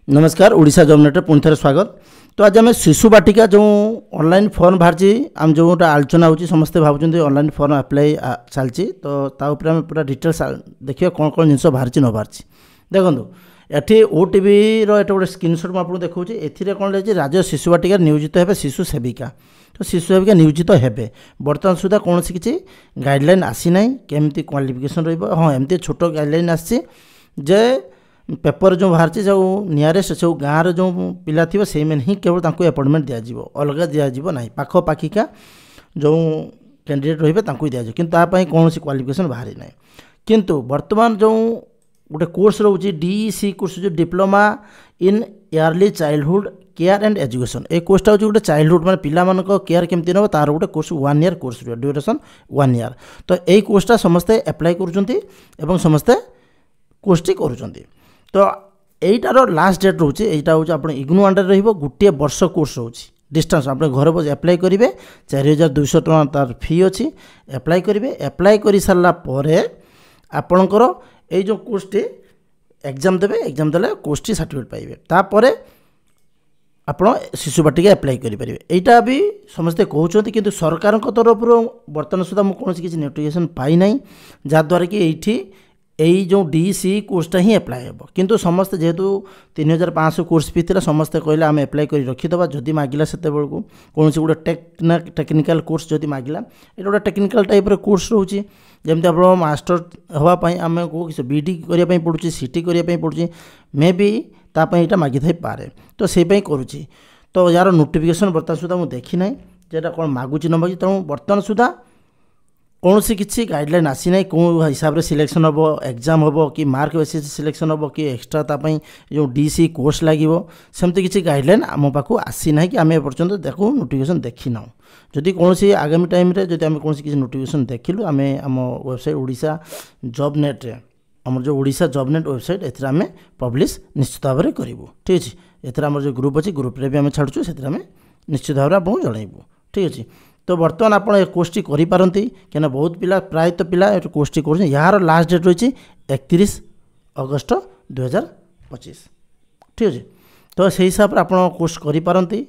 नमस्कार Odisha job net पुणी थे स्वागत। तो आज आम शिशु बाटिका जो ऑनलाइन फॉर्म बाहरी आम जो गोटे आलोचना हो समस्ते भावुँ ऑनलाइन फॉर्म अप्लाई चलती तो ताऊपर आम पूरा डिटेल्स देखिए कौन कौन जिन बाहरी न बाहरी। देखो ये ओटीवी रोटे स्क्रीनशॉट मुझे देखा ए कौन लगे राज्य शिशु बाटिका नियोजित है शिशु सेविका। तो शिशु सेविका नियोजित है बर्तमान सुधा कौन सी किसी गाइडलाइन आसी ना केमती क्वालिफिकेशन हाँ एमती छोट गाइडलाइन आसी जे पेपर जो बाहर जो नियरेस्ट जो गाँव जो पिला थी से ही केवल अपॉइंटमेंट दिज्व अलग दिज्व ना पाखपाखिका जो कैंडिडेट रे दिज्व कि कौन सी क्वालिफिकेशन बाहरी ना किंतु वर्तमान जो गोटे कोर्स रोचे डीसी कोर्स जो diploma in early childhood care and education ए कोर्सटा हूँ गोटे चाइल्डहुड मैं पिला केयर केमती नब तार गोटे course 1 year course duration 1 year. तो यही कोर्सटा समस्ते एप्लाई कर समस्ते कोर्सटी कर। तो यहीटार लास्ट डेट रोचे यहाँ हूँ आप इग्नू अंडर रोटे वर्ष कोर्स रोचे डिस्टेंस आप घर बस एप्लाई करेंगे 4200 टका तार फी अच्छी एप्लाई करेंगे। एप्लाई कर सारापर आपणकर ये जो कोर्सटी एग्जाम देवे एग्जाम देले कोर्सटी सर्टिफिकेट पाइबे तापर आप शिशु बाटिका एप्लाई करेंगे। यहाँ भी समस्ते कहते कि सरकार तरफ बर्तमान सुधा मुझे कौन किसी नोटिफिकेशन पाई ना जहाद्वारा कि यही जो डीसी कोर्सटा ही एप्लाई हे किंतु समस्ते जेहेतु 3500 कोर्स भी थी समस्ते कहले आम एप्लाई कर रखीदबा जदि मागिला से कौन सी गोटे टेक्निकल कोर्स जदि मागिला ये गोटे टेक्निकल टाइप कोर्स रोचे जमी आप मास्टर हाँपाई आम किसी बीडी करने पड़ुची सीटी करने पड़ुची मे बी तापाई यहाँ मागी थाई पारे तो से करुँची। तो यार नोटिफिकेशन बर्तमान सुधा मुझे देखी ना जेटा कौन मागुची न मागुची तेणु बर्तमान सुधा कौन सी किसी गाइडलाइन आसी ना कौन हिसाब से सिलेक्शन हम एग्जाम हम कि मार्क बेसिस सिलेक्शन हम कि एक्सट्रा तापाई जो डीसी कोर्स लगे सेमती किसी गाइडलाइन आम पाक आसी ना कि आम एपर्यंत देखो नोटिफिकेशन देखी ना। जदि कौन सी आगामी टाइम जब आम कौन किसी नोटिफिकेशन देखिलु आम आम वेबसाइट ओडिशा जॉब नेट रे आम जो ओडिशा जॉब नेट वेबसाइट एम पब्लिश निश्चित भाव में करूँ। ठीक अच्छे एथर आम जो ग्रुप अच्छी ग्रुप रे भी आम छाड़ू से निश्चित भाव में आपको जनइबू। ठीक अच्छे तो बर्तमान आप कोर्सटी करेंगे क्या बहुत पिला प्रायतः पिला कोर्सटी कर यार लास्ट डेट रही 31 अगस्त 2025। ठीक अच्छे तो से हिसाब से आप कोर्स करेंगे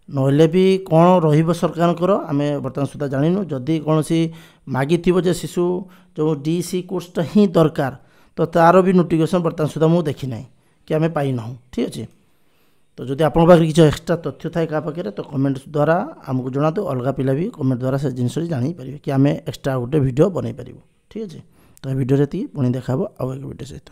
नहले भी कौन ररकार आम बर्तमान सुधा जानू जदि कौन सी मागी थी शिशु जो डीसी कोर्सटा ही दरकार तो तार भी नोटिफिकेशन बर्तमान सुधा मुझे देखी ना कि आम पाईना। ठीक अच्छे तो जदि आप किसी एक्सट्रा तथ्य थाए क्या पाखे तो कमेंट द्वारा आमको जना तो अलग पिला भी कमेंट द्वारा से जिन जापर कि आम एक्सट्रा गोटे वीडियो बनई पारूँ। ठीक अच्छे तो वीडियो पुणी देखा आउ एक वीडियो सहित।